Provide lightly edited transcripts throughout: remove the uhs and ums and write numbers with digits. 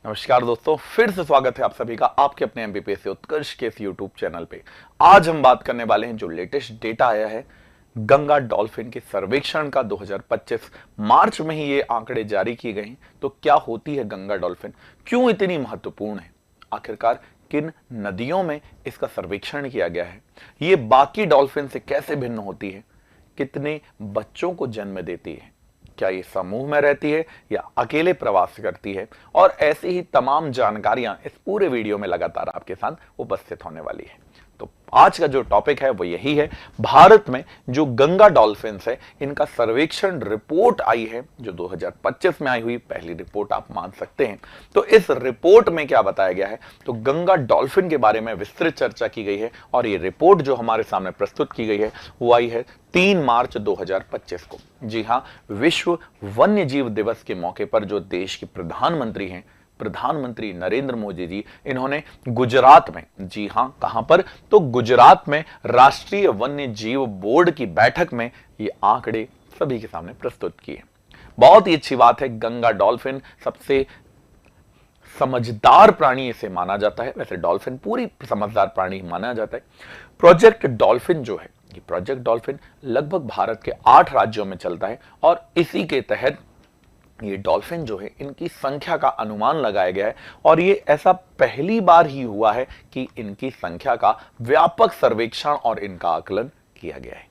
नमस्कार दोस्तों, फिर से स्वागत है आप सभी का आपके अपने एमबीपीएस उत्कर्ष के इस यूट्यूब चैनल पे। आज हम बात करने वाले हैं जो लेटेस्ट डेटा आया है गंगा डॉल्फिन के सर्वेक्षण का 2025 मार्च में ही ये आंकड़े जारी किए गए हैं। तो क्या होती है गंगा डॉल्फिन, क्यों इतनी महत्वपूर्ण है, आखिरकार किन नदियों में इसका सर्वेक्षण किया गया है, ये बाकी डॉल्फिन से कैसे भिन्न होती है, कितने बच्चों को जन्म देती है, क्या ये समूह में रहती है या अकेले प्रवास करती है, और ऐसी ही तमाम जानकारियां इस पूरे वीडियो में लगातार आपके साथ उपस्थित होने वाली है। तो आज का जो टॉपिक है वो यही है, भारत में जो गंगा डॉल्फिन्स है इनका सर्वेक्षण रिपोर्ट आई है जो 2025 में आई हुई पहली रिपोर्ट आप मान सकते हैं। तो इस रिपोर्ट में क्या बताया गया है, तो गंगा डॉल्फिन के बारे में विस्तृत चर्चा की गई है और ये रिपोर्ट जो हमारे सामने प्रस्तुत की गई है वो आई है 3 मार्च 2025 को। जी हां, विश्व वन्य जीव दिवस के मौके पर जो देश के प्रधानमंत्री हैं, प्रधानमंत्री नरेंद्र मोदी जी, इन्होंने गुजरात में, जी हां कहां पर, तो गुजरात में राष्ट्रीय वन्य जीव बोर्ड की बैठक में ये आंकड़े सभी के सामने प्रस्तुत किए। बहुत ही अच्छी बात है, गंगा डॉल्फिन सबसे समझदार प्राणी इसे माना जाता है। वैसे डॉल्फिन पूरी समझदार प्राणी माना जाता है। प्रोजेक्ट डॉल्फिन जो है, ये प्रोजेक्ट डॉल्फिन लगभग भारत के 8 राज्यों में चलता है और इसी के तहत ये डॉल्फिन जो है इनकी संख्या का अनुमान लगाया गया है और ये ऐसा पहली बार ही हुआ है कि इनकी संख्या का व्यापक सर्वेक्षण और इनका आकलन किया गया है।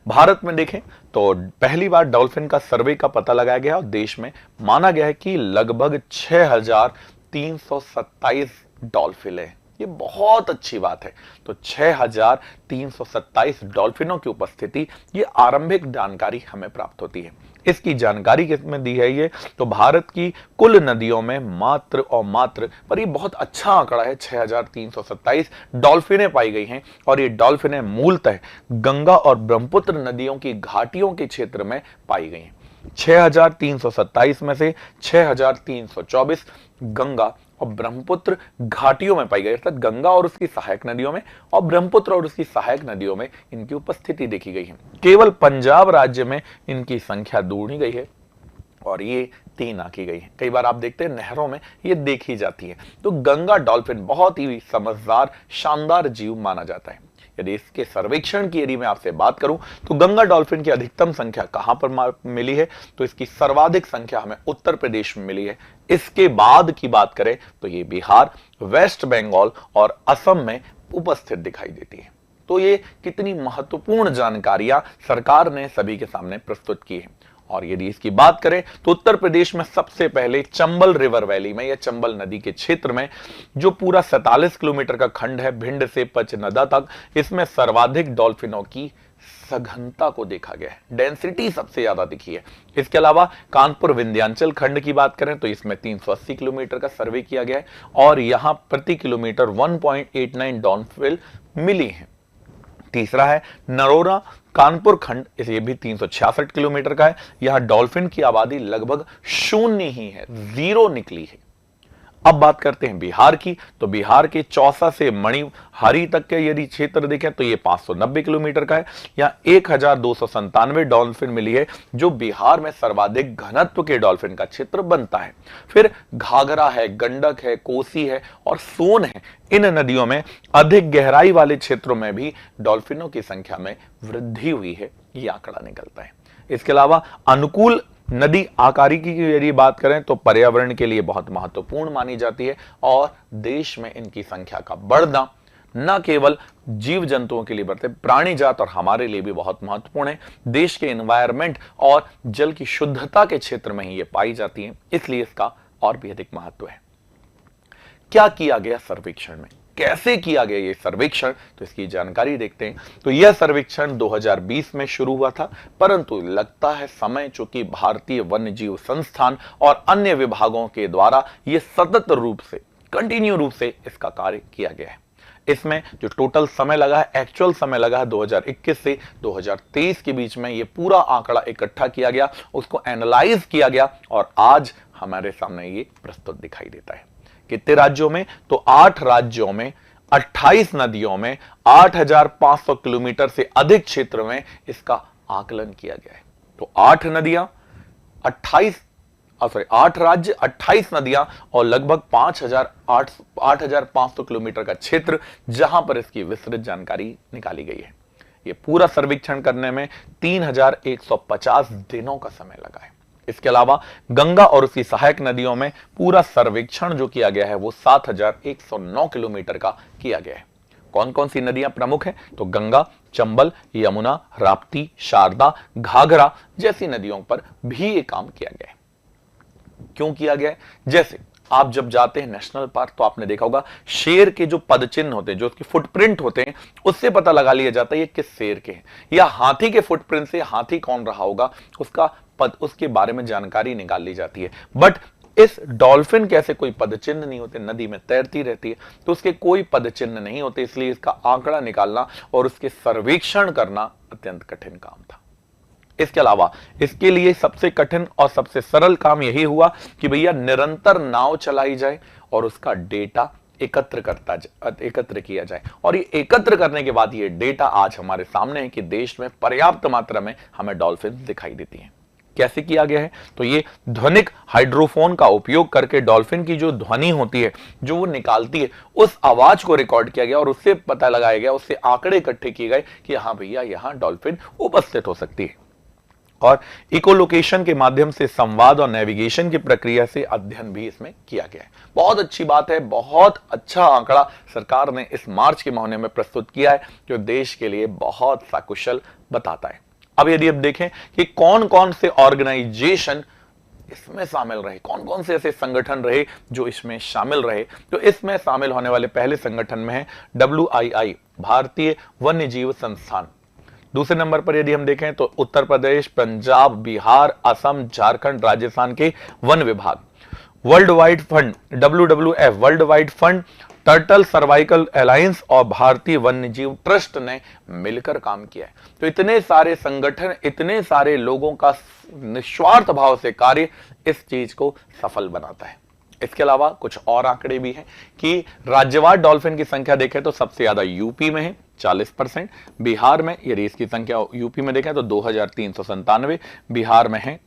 भारत में देखें तो पहली बार डॉल्फिन का सर्वे का पता लगाया गया और देश में माना गया है कि लगभग 6327 डॉल्फिन है। ये बहुत अच्छी बात है। तो 6327 डॉल्फिनों की उपस्थिति, ये आरंभिक जानकारी हमें प्राप्त होती है। इसकी जानकारी किसमें दी है ये, तो भारत की कुल नदियों में मात्र और मात्र, पर ये बहुत अच्छा आंकड़ा है, 6327 डॉल्फिनें पाई गई हैं और ये डॉल्फिनें मूलतः गंगा और ब्रह्मपुत्र नदियों की घाटियों के क्षेत्र में पाई गई हैं। 6327 में से 6324 गंगा और ब्रह्मपुत्र घाटियों में पाई गई, अर्थात गंगा और उसकी सहायक नदियों में और ब्रह्मपुत्र और उसकी सहायक नदियों में इनकी उपस्थिति देखी गई है। केवल पंजाब राज्य में इनकी संख्या ढूंढी गई है और ये 3 आंकी गई है। कई बार आप देखते हैं नहरों में ये देखी जाती है। तो गंगा डॉल्फिन बहुत ही समझदार, शानदार जीव माना जाता है। यदि इसके सर्वेक्षण की यदि मैं आपसे बात करूं तो गंगा डॉल्फिन की अधिकतम संख्या कहां पर मिली है, तो इसकी सर्वाधिक संख्या हमें उत्तर प्रदेश में मिली है। इसके बाद की बात करें तो ये बिहार, वेस्ट बंगाल और असम में उपस्थित दिखाई देती है। तो ये कितनी महत्वपूर्ण जानकारियां सरकार ने सभी के सामने प्रस्तुत की है। और यदि इसकी बात करें तो उत्तर प्रदेश में सबसे पहले चंबल रिवर वैली में या चंबल नदी के क्षेत्र में जो पूरा 47 किलोमीटर का खंड है भिंड से पचनदा तक, इसमें सर्वाधिक डॉल्फिनों की सघनता को देखा गया है, डेंसिटी सबसे ज्यादा दिखी है। इसके अलावा कानपुर विंध्याचल खंड की बात करें तो इसमें 380 किलोमीटर का सर्वे किया गया है और यहां प्रति किलोमीटर 1.89 डॉल्फिन मिली है। तीसरा है नरोरा कानपुर खंड, ये भी 366 किलोमीटर का है। यहां डॉल्फिन की आबादी लगभग 0 ही है, 0 निकली है। अब बात करते हैं बिहार की, तो बिहार के चौसा से मणिहारी तक के यदि क्षेत्र देखें तो ये 590 किलोमीटर का है। यहाँ 1297 डॉल्फिन मिली है, जो बिहार में सर्वाधिक घनत्व के डॉल्फिन का क्षेत्र बनता है। फिर घाघरा है, गंडक है, कोसी है और सोन है। इन नदियों में अधिक गहराई वाले क्षेत्रों में भी डॉल्फिनों की संख्या में वृद्धि हुई है, ये आंकड़ा निकलता है। इसके अलावा अनुकूल नदी आकारिकी की यदि बात करें तो पर्यावरण के लिए बहुत महत्वपूर्ण मानी जाती है और देश में इनकी संख्या का बढ़ना न केवल जीव जंतुओं के लिए बढ़ते, प्राणी जात और हमारे लिए भी बहुत महत्वपूर्ण है। देश के एनवायरमेंट और जल की शुद्धता के क्षेत्र में ही ये पाई जाती है, इसलिए इसका और भी अधिक महत्व है। क्या किया गया सर्वेक्षण में, कैसे किया गया ये सर्वेक्षण, तो इसकी जानकारी देखते हैं। तो यह सर्वेक्षण 2020 में शुरू हुआ था, परंतु लगता है समय चूंकि भारतीय वन्यजीव संस्थान और अन्य विभागों के द्वारा यह सतत रूप से, कंटिन्यू रूप से इसका कार्य किया गया है। इसमें जो टोटल समय लगा है, एक्चुअल समय लगा है 2021 से 2023 के बीच में, ये पूरा आंकड़ा इकट्ठा किया गया, उसको एनालाइज किया गया और आज हमारे सामने ये प्रस्तुत दिखाई देता है। कितने राज्यों में, तो 8 राज्यों में 28 नदियों में 8500 किलोमीटर से अधिक क्षेत्र में इसका आकलन किया गया है। तो 8 नदियां, 28 सॉरी 8 राज्य, 28 नदियां और लगभग 8,500 किलोमीटर का क्षेत्र जहां पर इसकी विस्तृत जानकारी निकाली गई है। ये पूरा सर्वेक्षण करने में 3,150 दिनों का समय लगा है। इसके अलावा गंगा और उसकी सहायक नदियों में पूरा सर्वेक्षण जो किया गया है वो 7,109 किलोमीटर का किया गया है। कौन कौन सी नदियां प्रमुख हैं? तो गंगा, चंबल, यमुना, राप्ती, शारदा, घाघरा जैसी नदियों पर भी ये काम किया गया है। क्यों किया गया है? जैसे आप जब जाते हैं नेशनल पार्क तो आपने देखा होगा शेर के जो पदचिन्ह होते हैं, जो उसके फुटप्रिंट होते हैं, उससे पता लगा लिया जाता है ये किस शेर के हैं। या हाथी के फुटप्रिंट से हाथी कौन रहा होगा उसका उसके बारे में जानकारी निकाल ली जाती है। बट इस डॉल्फिन के ऐसे कोई पदचिन्ह नहीं होते, नदी में तैरती रहती है तो उसके कोई पदचिन्ह नहीं होते, इसलिए इसका आंकड़ा निकालना और उसके सर्वेक्षण करना अत्यंत कठिन काम था। इसके अलावा इसके लिए सबसे कठिन और सबसे सरल काम यही हुआ कि भैया निरंतर नाव चलाई जाए और उसका डेटा एकत्र किया जाए। और ये एकत्र करने के बाद ये डेटा आज हमारे सामने है कि देश में पर्याप्त मात्रा में हमें डॉल्फिन दिखाई देती हैं। कैसे किया गया है? तो ये ध्वनिक हाइड्रोफोन का उपयोग करके डॉल्फिन की जो ध्वनि होती है, जो वो निकालती है, उस आवाज को रिकॉर्ड किया गया और उससे पता लगाया गया, उससे आंकड़े इकट्ठे किए गए कि हाँ भैया यहां डॉल्फिन उपस्थित हो सकती है। और इकोलोकेशन के माध्यम से संवाद और नेविगेशन की प्रक्रिया से अध्ययन भी इसमें किया गया है। बहुत अच्छी बात है, बहुत अच्छा आंकड़ा सरकार ने इस मार्च के महीने में प्रस्तुत किया है जो देश के लिए बहुत सकुशल बताता है। अब यदि आप देखें कि कौन कौन से ऑर्गेनाइजेशन इसमें शामिल रहे, कौन कौन से ऐसे संगठन रहे जो इसमें शामिल रहे, तो इसमें शामिल होने वाले पहले संगठन में है WII, भारतीय वन्य जीव संस्थान। दूसरे नंबर पर यदि हम देखें तो उत्तर प्रदेश, पंजाब, बिहार, असम, झारखंड, राजस्थान के वन विभाग। World wide fund WWF, world wide fund, turtle cervical alliance और भारतीय वन्यजीव ट्रस्ट ने मिलकर काम किया है। तो इतने सारे संगठन, इतने सारे लोगों का निस्वार्थ भाव से कार्य इस चीज को सफल बनाता है। इसके अलावा कुछ और आंकड़े भी हैं कि राज्यवार डॉल्फिन की संख्या देखें तो सबसे ज्यादा यूपी में है 40%, बिहार में यदि इसकी संख्या यूपी में देखें तो 2397, बिहार में है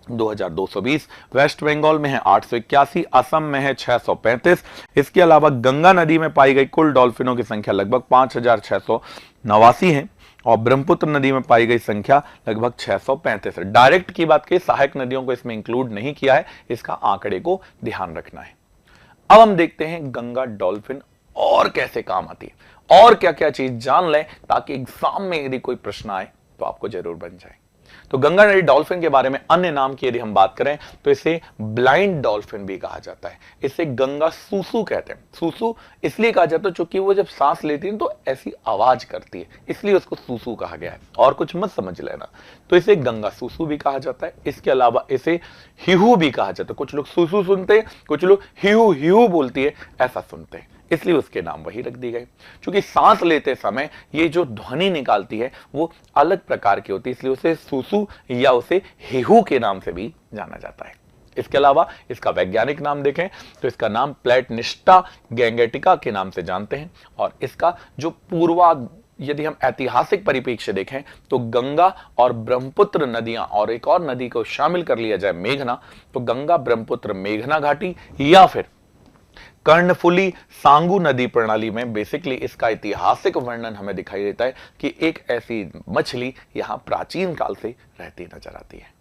2220, वेस्ट बंगाल में है 881, असम में है 635। इसके अलावा गंगा नदी में पाई गई कुल डॉल्फिनों की संख्या लगभग 5689 है और ब्रह्मपुत्र नदी में पाई गई संख्या लगभग 635 है। डायरेक्ट की बात की, सहायक नदियों को इसमें इंक्लूड नहीं किया है, इसका आंकड़े को ध्यान रखना है। अब हम देखते हैं गंगा डॉल्फिन और कैसे काम आती है और क्या क्या चीज जान लें ताकि एग्जाम में यदि कोई प्रश्न आए तो आपको जरूर बन जाए। तो गंगा नदी डॉल्फिन के बारे में अन्य नाम की यदि हम बात करें तो इसे ब्लाइंड डॉल्फिन भी कहा जाता है। इसे गंगा सूसू कहते हैं। सूसू इसलिए कहा जाता है क्योंकि वो जब सांस लेती है तो ऐसी आवाज करती है, इसलिए उसको सूसू कहा गया है। और कुछ मत समझ लेना, तो इसे गंगा सूसू भी कहा जाता है। इसके अलावा इसे हिहू भी कहा जाता है। कुछ लोग सूसू सुनते हैं, कुछ लोग हिहू हिहू बोलती है ऐसा सुनते हैं, इसलिए उसके नाम वही रख दी गई। क्योंकि सांस लेते समय ये जो ध्वनि निकालती है वो अलग प्रकार की होती है, इसलिए उसे सूसू या उसे हिहू के नाम से भी जाना जाता है। इसके अलावा इसका वैज्ञानिक नाम देखें तो इसका नाम प्लेटनिस्टा गैंगेटिका के नाम से जानते हैं। और इसका जो यदि हम ऐतिहासिक परिप्रेक्ष्य देखें तो गंगा और ब्रह्मपुत्र नदियां और एक और नदी को शामिल कर लिया जाए मेघना, तो गंगा ब्रह्मपुत्र मेघना घाटी या फिर कर्णफुली सांगू नदी प्रणाली में बेसिकली इसका ऐतिहासिक वर्णन हमें दिखाई देता है कि एक ऐसी मछली यहां प्राचीन काल से रहती नजर आती है।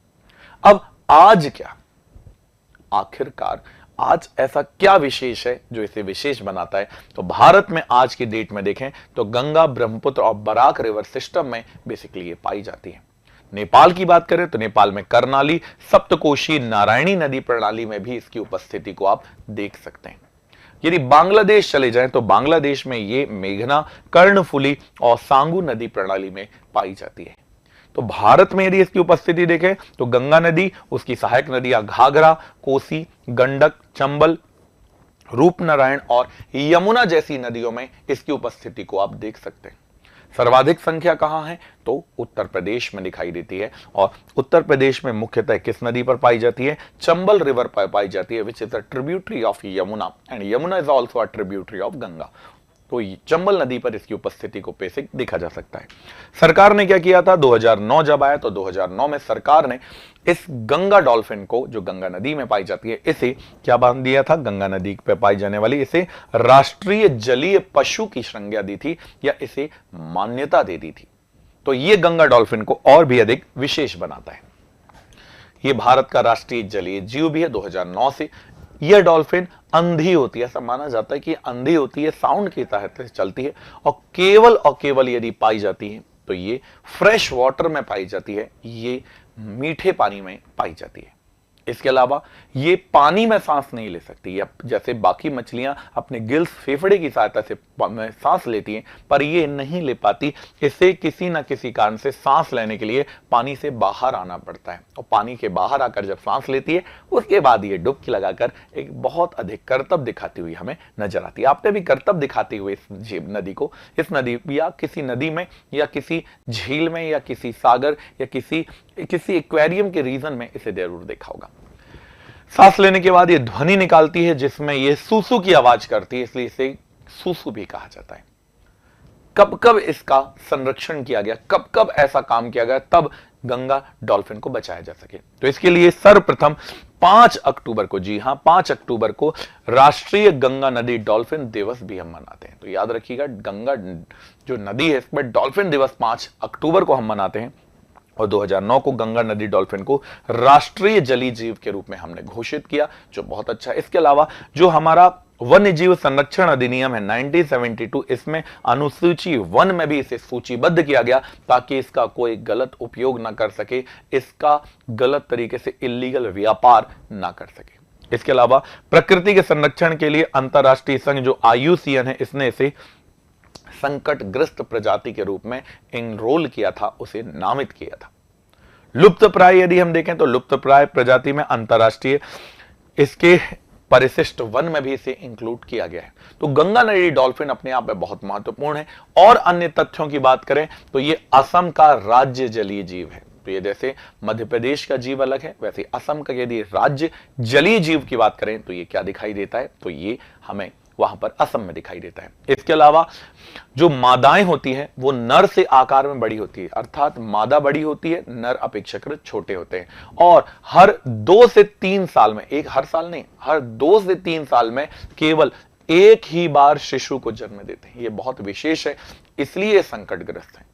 अब आज क्या, आखिरकार आज ऐसा क्या विशेष है जो इसे विशेष बनाता है? तो भारत में आज की डेट में देखें तो गंगा, ब्रह्मपुत्र और बराक रिवर सिस्टम में बेसिकली ये पाई जाती है। नेपाल की बात करें तो नेपाल में कर्णाली, सप्तकोशी, नारायणी नदी प्रणाली में भी इसकी उपस्थिति को आप देख सकते हैं। यदि बांग्लादेश चले जाएं तो बांग्लादेश में ये मेघना, कर्णफुली और सांगू नदी प्रणाली में पाई जाती है। तो भारत में यदि इसकी उपस्थिति देखें तो गंगा नदी, उसकी सहायक नदियां घाघरा, कोसी, गंडक, चंबल, रूपनारायण और यमुना जैसी नदियों में इसकी उपस्थिति को आप देख सकते हैं। सर्वाधिक संख्या कहां है? तो उत्तर प्रदेश में दिखाई देती है। और उत्तर प्रदेश में मुख्यतः किस नदी पर पाई जाती है? चंबल रिवर पर पाई जाती है, which is a tributary of Yamuna and Yamuna is also a tributary of Ganga. तो चंबल नदी पर इसकी उपस्थिति को बेसिक देखा जा सकता है। सरकार ने क्या किया था, 2009 जब आया तो 2009 में सरकार ने इस गंगा डॉल्फिन को, जो गंगा नदी में पाई जाती है, इसे क्या बांध दिया था, गंगा नदी पर पाई जाने वाली इसे राष्ट्रीय जलीय पशु की संज्ञा दी थी या इसे मान्यता दे दी थी। तो ये गंगा डॉल्फिन को और भी अधिक विशेष बनाता है। ये भारत का राष्ट्रीय जलीय जीव भी है 2009 से। यह डॉल्फिन अंधी होती है, ऐसा माना जाता है कि अंधी होती है, साउंड की सहायता से चलती है और केवल यदि पाई जाती है तो ये फ्रेश वाटर में पाई जाती है, ये मीठे पानी में पाई जाती है। इसके अलावा ये पानी में सांस नहीं ले सकती, या जैसे बाकी मछलियां अपने गिल्स फेफड़े की सहायता से सांस लेती हैं, पर ये नहीं ले पाती। इसे किसी ना किसी कारण से सांस लेने के लिए पानी से बाहर आना पड़ता है, और पानी के बाहर आकर जब सांस लेती है उसके बाद ये डुबकी लगाकर एक बहुत अधिक करतब दिखाती हुई हमें नजर आती है। आपने भी करतब दिखाते हुए इस नदी को, इस नदी या किसी नदी में या किसी झील में या किसी सागर या किसी एक्वेरियम के रीजन में इसे जरूर देखा होगा। सांस लेने के बाद ये ध्वनि निकालती है जिसमें ये सूसू की आवाज करती है, इसलिए इसे सूसू भी कहा जाता है। कब कब इसका संरक्षण किया गया, कब कब ऐसा काम किया गया तब गंगा डॉल्फिन को बचाया जा सके, तो इसके लिए सर्वप्रथम 5 अक्टूबर को, जी हां 5 अक्टूबर को राष्ट्रीय गंगा नदी डॉल्फिन दिवस भी हम मनाते हैं। तो याद रखिएगा, गंगा जो नदी है इसमें डॉल्फिन दिवस 5 अक्टूबर को हम मनाते हैं, और 2009 को गंगा नदी डॉल्फिन को राष्ट्रीय जलीय जीव के रूप में हमने घोषित किया, जो बहुत अच्छा है। इसके अलावा जो हमारा वन्य जीव संरक्षण अधिनियम है 1972, इसमें अनुसूची 1 में भी इसे सूचीबद्ध किया गया ताकि इसका कोई गलत उपयोग ना कर सके, इसका गलत तरीके से इलीगल व्यापार ना कर सके। इसके अलावा प्रकृति के संरक्षण के लिए अंतरराष्ट्रीय संघ जो IUCN है, इसने इसे संकटग्रस्त प्रजाति के रूप में एनरोल किया था, उसे नामित किया था। लुप्त प्राय यदि हम देखें तो लुप्त प्राय प्रजाति में अंतरराष्ट्रीय इसके परिशिष्ट 1 में भी इसे इंक्लूड किया गया है। तो गंगा नदी डॉल्फिन अपने आप में बहुत महत्वपूर्ण है। और अन्य तथ्यों की बात करें तो ये असम का राज्य जलीय जीव है। तो ये जैसे मध्य प्रदेश का जीव अलग है, वैसे असम का यदि राज्य जलीय जीव की बात करें तो ये क्या दिखाई देता है, तो ये हमें वहां पर असम में दिखाई देता है। इसके अलावा जो मादाएं होती है वो नर से आकार में बड़ी होती है, अर्थात मादा बड़ी होती है, नर अपेक्षाकृत छोटे होते हैं, और हर 2 से 3 साल में, एक हर साल नहीं, हर 2 से 3 साल में केवल एक ही बार शिशु को जन्म देते हैं। ये बहुत विशेष है, इसलिए संकटग्रस्त है,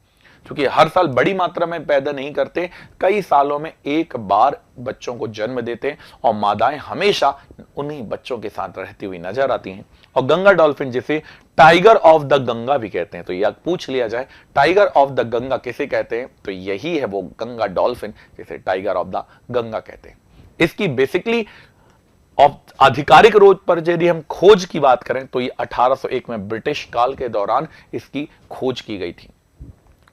क्योंकि हर साल बड़ी मात्रा में पैदा नहीं करते, कई सालों में एक बार बच्चों को जन्म देते हैं, और मादाएं हमेशा उन्हीं बच्चों के साथ रहती हुई नजर आती हैं। और गंगा डॉल्फिन जिसे टाइगर ऑफ द गंगा भी कहते हैं, तो यह पूछ लिया जाए टाइगर ऑफ द गंगा किसे कहते हैं, तो यही है वो गंगा डॉल्फिन जिसे टाइगर ऑफ द गंगा कहते हैं। इसकी बेसिकली आधिकारिक रूप पर यदि हम खोज की बात करें तो ये 1801 में ब्रिटिश काल के दौरान इसकी खोज की गई थी।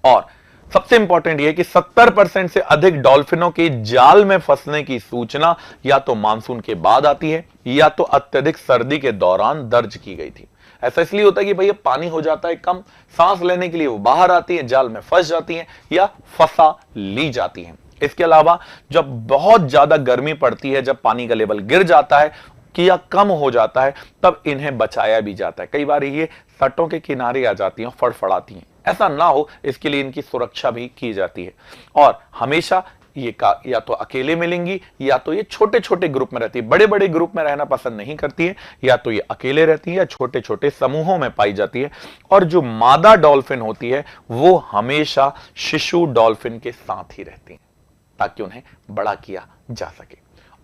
और सबसे इंपॉर्टेंट यह कि 70% से अधिक डॉल्फिनों के जाल में फंसने की सूचना या तो मानसून के बाद आती है या तो अत्यधिक सर्दी के दौरान दर्ज की गई थी। ऐसा इसलिए होता है कि भैया पानी हो जाता है कम, सांस लेने के लिए वो बाहर आती है, जाल में फंस जाती हैं या फंसा ली जाती हैं। इसके अलावा जब बहुत ज्यादा गर्मी पड़ती है, जब पानी का लेवल गिर जाता है कि या कम हो जाता है, तब इन्हें बचाया भी जाता है। कई बार ये तटों के किनारे आ जाती हैं, फड़फड़ाती हैं, ऐसा ना हो इसके लिए इनकी सुरक्षा भी की जाती है। और हमेशा ये या तो अकेले मिलेंगी या तो ये छोटे छोटे ग्रुप में रहती है, बड़े बड़े ग्रुप में रहना पसंद नहीं करती है, या तो ये अकेले रहती है या छोटे छोटे समूहों में पाई जाती है। और जो मादा डॉल्फिन होती है वो हमेशा शिशु डॉल्फिन के साथ ही रहती है ताकि उन्हें बड़ा किया जा सके।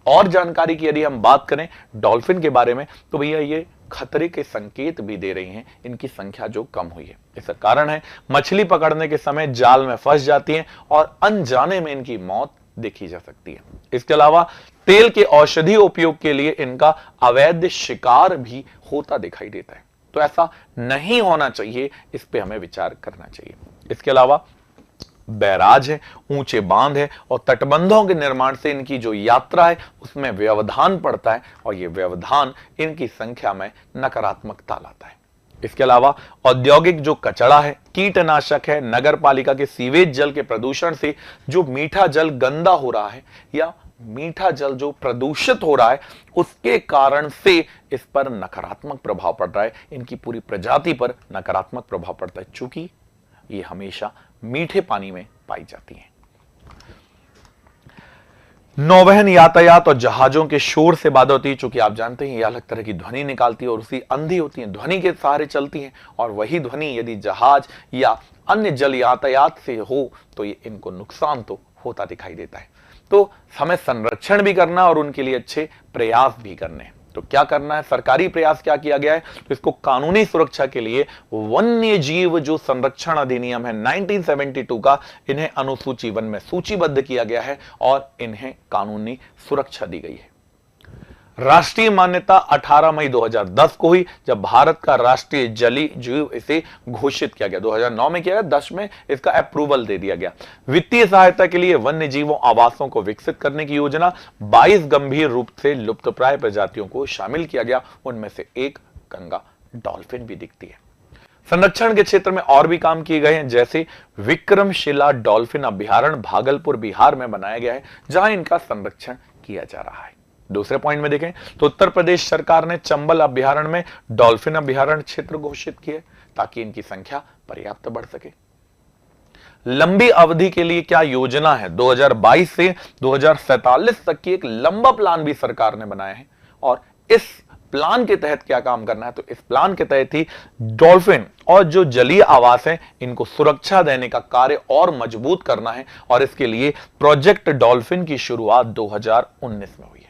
और जानकारी की यदि हम बात करें डॉल्फिन के बारे में तो भैया ये खतरे के संकेत भी दे रही हैं, इनकी संख्या जो कम हुई है। इसका कारण है मछली पकड़ने के समय जाल में फंस जाती हैं और अनजाने में इनकी मौत देखी जा सकती है। इसके अलावा तेल के औषधि उपयोग के लिए इनका अवैध शिकार भी होता दिखाई देता है, तो ऐसा नहीं होना चाहिए, इस पे हमें विचार करना चाहिए। इसके अलावा बैराज है, ऊंचे बांध है और तटबंधों के निर्माण से इनकी जो यात्रा है उसमें व्यवधान पड़ता है और ये व्यवधान इनकी संख्या में नकारात्मकता लाता है। इसके अलावा औद्योगिक जो कचरा है, कीटनाशक है, नगर पालिका के सीवेज जल के प्रदूषण से जो मीठा जल गंदा हो रहा है या मीठा जल जो प्रदूषित हो रहा है उसके कारण से इस पर नकारात्मक प्रभाव पड़ रहा है, इनकी पूरी प्रजाति पर नकारात्मक प्रभाव पड़ता है, चूंकि ये हमेशा मीठे पानी में पाई जाती हैं। नौवहन यातायात और जहाजों के शोर से बाधा होती है, चूंकि आप जानते हैं ये अलग तरह की ध्वनि निकालती है और उसी अंधी होती है, ध्वनि के सहारे चलती हैं, और वही ध्वनि यदि जहाज या अन्य जल यातायात से हो तो ये इनको नुकसान तो होता दिखाई देता है। तो हमें संरक्षण भी करना और उनके लिए अच्छे प्रयास भी करने हैं। तो क्या करना है, सरकारी प्रयास क्या किया गया है, तो इसको कानूनी सुरक्षा के लिए वन्य जीव जो संरक्षण अधिनियम है 1972 का, इन्हें अनुसूची 1 में सूचीबद्ध किया गया है और इन्हें कानूनी सुरक्षा दी गई है। राष्ट्रीय मान्यता 18 मई 2010 को हुई, जब भारत का राष्ट्रीय जलीय जीव इसे घोषित किया गया। 2009 में किया गया, 10 में इसका अप्रूवल दे दिया गया। वित्तीय सहायता के लिए वन्य जीवों आवासों को विकसित करने की योजना, 22 गंभीर रूप से लुप्तप्राय प्रजातियों को शामिल किया गया, उनमें से एक गंगा डॉल्फिन भी दिखती है। संरक्षण के क्षेत्र में और भी काम किए गए हैं, जैसे विक्रमशिला डॉल्फिन अभ्यारण्य भागलपुर बिहार में बनाया गया है, जहां इनका संरक्षण किया जा रहा है। दूसरे पॉइंट में देखें तो उत्तर प्रदेश सरकार ने चंबल अभ्यारण्य में डॉल्फिन अभ्यारण्य क्षेत्र घोषित किए ताकि इनकी संख्या पर्याप्त बढ़ सके। लंबी अवधि के लिए क्या योजना है, 2022 से 2047 तक की एक लंबा प्लान भी सरकार ने बनाया है, और इस प्लान के तहत क्या काम करना है, तो इस प्लान के तहत ही डॉल्फिन और जो जलीय आवास है इनको सुरक्षा देने का कार्य और मजबूत करना है, और इसके लिए प्रोजेक्ट डॉल्फिन की शुरुआत 2019 में हुई है।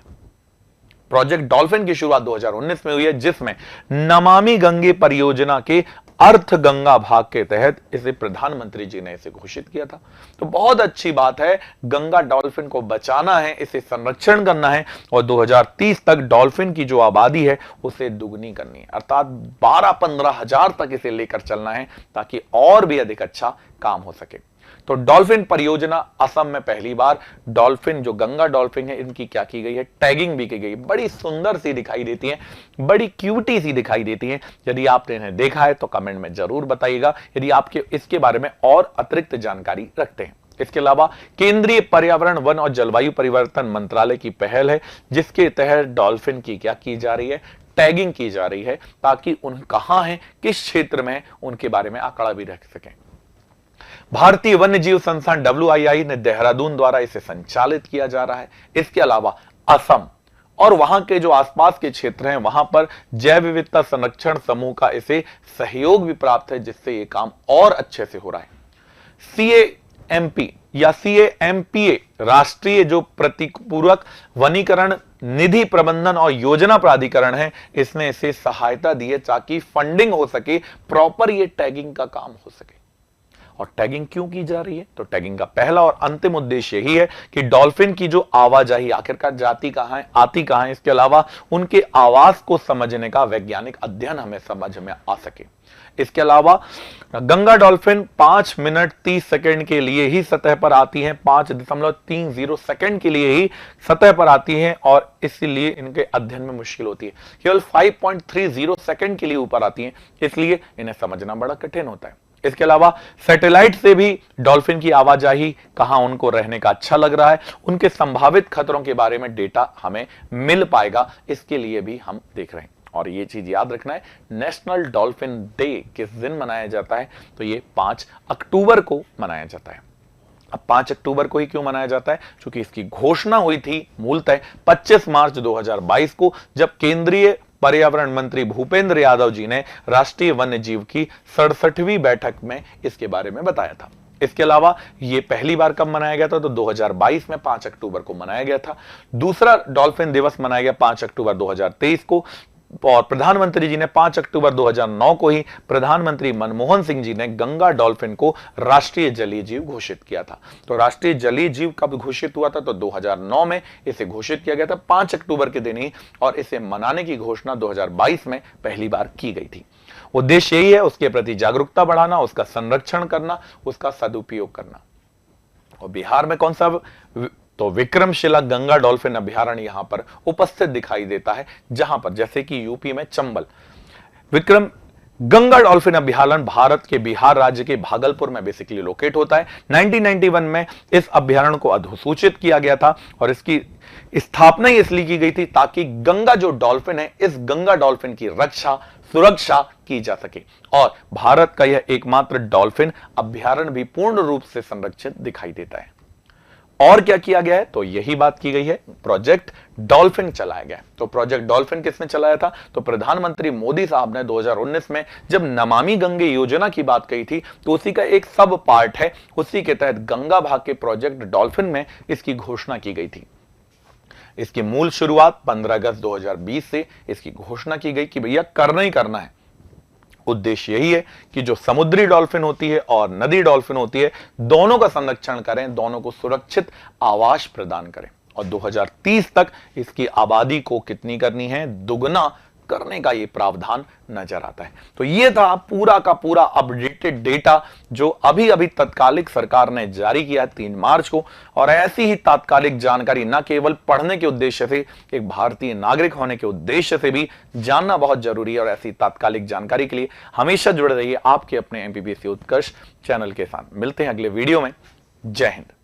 प्रोजेक्ट डॉल्फिन की शुरुआत 2019 में हुई है, जिसमें नमामि गंगे परियोजना के अर्थ गंगा भाग के तहत इसे प्रधानमंत्री जी ने इसे घोषित किया था। तो बहुत अच्छी बात है, गंगा डॉल्फिन को बचाना है, इसे संरक्षण करना है, और 2030 तक डॉल्फिन की जो आबादी है उसे दुगनी करनी है, अर्थात 12-15 हजार तक इसे लेकर चलना है ताकि और भी अधिक अच्छा काम हो सके। तो डॉल्फिन परियोजना असम में पहली बार डॉल्फिन जो गंगा डॉल्फिन है इनकी क्या की गई है, टैगिंग भी की गई, बड़ी सुंदर सी दिखाई देती हैं, बड़ी क्यूटी सी दिखाई देती हैं। यदि आपने इन्हें देखा है तो कमेंट में जरूर बताइएगा, यदि आपके इसके बारे में और अतिरिक्त जानकारी रखते हैं। इसके अलावा केंद्रीय पर्यावरण, वन और जलवायु परिवर्तन मंत्रालय की पहल है, जिसके तहत डॉल्फिन की क्या की जा रही है, टैगिंग की जा रही है, ताकि उन कहां हैं, किस क्षेत्र में, उनके बारे में आंकड़ा भी रख सकें। भारतीय वन्य जीव संस्थान WII ने देहरादून द्वारा इसे संचालित किया जा रहा है। इसके अलावा असम और वहां के जो आसपास के क्षेत्र हैं वहां पर जैव विविधता संरक्षण समूह का इसे सहयोग भी प्राप्त है, जिससे ये काम और अच्छे से हो रहा है। CAMP या CAMPA राष्ट्रीय जो प्रतिपूरक वनीकरण निधि प्रबंधन और योजना प्राधिकरण है, इसने इसे सहायता दी है ताकि फंडिंग हो सके, प्रॉपर ये टैगिंग का काम हो सके। और टैगिंग क्यों की जा रही है, तो टैगिंग का पहला और अंतिम उद्देश्य यही है कि डॉल्फिन की जो आवाजाही आखिरकार जाती कहां है, आती कहां है, इसके अलावा उनके आवाज को समझने का वैज्ञानिक अध्ययन हमें समझ में आ सके। इसके अलावा गंगा डॉल्फिन 5 मिनट 30 सेकंड के लिए ही सतह पर आती हैं, 5.30 सेकंड के लिए ही सतह पर आती हैं, और इसलिए इनके अध्ययन में मुश्किल होती है। केवल 5.30 सेकंड के लिए ऊपर आती हैं, इसलिए इन्हें समझना बड़ा कठिन होता है। इसके अलावा सैटेलाइट से भी डॉल्फिन की आवाजाही, कहां उनको रहने का अच्छा लग रहा है, उनके संभावित खतरों के बारे में डेटा हमें मिल पाएगा, इसके लिए भी हम देख रहे हैं। और ये चीज याद रखना है, नेशनल डॉल्फिन डे किस दिन मनाया जाता है, तो ये 5 अक्टूबर को मनाया जाता है। अब 5 अक्टूबर को ही क्यों मनाया जाता है, क्योंकि इसकी घोषणा हुई थी मूलतः 25 मार्च 2022 को, जब केंद्रीय पर्यावरण मंत्री भूपेंद्र यादव जी ने राष्ट्रीय वन्य जीव की 67वीं बैठक में इसके बारे में बताया था। इसके अलावा ये पहली बार कब मनाया गया था, तो 2022 में 5 अक्टूबर को मनाया गया था। दूसरा डॉल्फिन दिवस मनाया गया 5 अक्टूबर 2023 को, और प्रधानमंत्री जी ने 5 अक्टूबर 2009 को ही प्रधानमंत्री मनमोहन सिंह जी ने गंगा डॉल्फिन को राष्ट्रीय जलीय जीव घोषित किया था। तो राष्ट्रीय जलीय जीव कब घोषित हुआ था, तो 2009 में इसे घोषित किया गया था 5 अक्टूबर के दिन ही, और इसे मनाने की घोषणा 2022 में पहली बार की गई थी। उद्देश्य यही है, उसके प्रति जागरूकता बढ़ाना, उसका संरक्षण करना, उसका सदुपयोग करना। और बिहार में कौन सा, तो विक्रमशिला गंगा डॉल्फिन अभ्यारण्य यहां पर उपस्थित दिखाई देता है, जहां पर जैसे कि यूपी में चंबल, गंगा डॉल्फिन अभयारण्य भारत के बिहार राज्य के भागलपुर में बेसिकली लोकेट होता है। 1991 में इस अभयारण्य को अधिसूचित किया गया था और इसकी स्थापना ही इसलिए की गई थी ताकि गंगा जो डॉल्फिन है, इस गंगा डॉल्फिन की रक्षा सुरक्षा की जा सके। और भारत का यह एकमात्र डॉल्फिन अभयारण्य भी पूर्ण रूप से संरक्षित दिखाई देता है। और क्या किया गया है, तो यही बात की गई है, प्रोजेक्ट डॉल्फिन चलाया गया। तो प्रोजेक्ट डॉल्फिन किसने चलाया था, तो प्रधानमंत्री मोदी साहब ने 2019 में जब नमामि गंगे योजना की बात कही थी, तो उसी का एक सब पार्ट है, उसी के तहत गंगा भाग के प्रोजेक्ट डॉल्फिन में इसकी घोषणा की गई थी। इसकी मूल शुरुआत 15 अगस्त 2020 से इसकी घोषणा की गई कि भैया करना ही करना है। उद्देश्य यही है कि जो समुद्री डॉल्फिन होती है और नदी डॉल्फिन होती है, दोनों का संरक्षण करें, दोनों को सुरक्षित आवास प्रदान करें और 2030 तक इसकी आबादी को कितनी करनी है, दुगना करने का ये प्रावधान नजर आता है। तो ये था पूरा का पूरा अपडेटेड डेटा जो अभी अभी तत्कालिक सरकार ने जारी किया है 3 मार्च को। और ऐसी ही तात्कालिक जानकारी न केवल पढ़ने के उद्देश्य से, एक भारतीय नागरिक होने के उद्देश्य से भी जानना बहुत जरूरी है। और ऐसी तात्कालिक जानकारी के लिए हमेशा जुड़े रहिए आपके अपने एमपीपीएससी उत्कर्ष चैनल के साथ। मिलते हैं अगले वीडियो में। जय हिंद।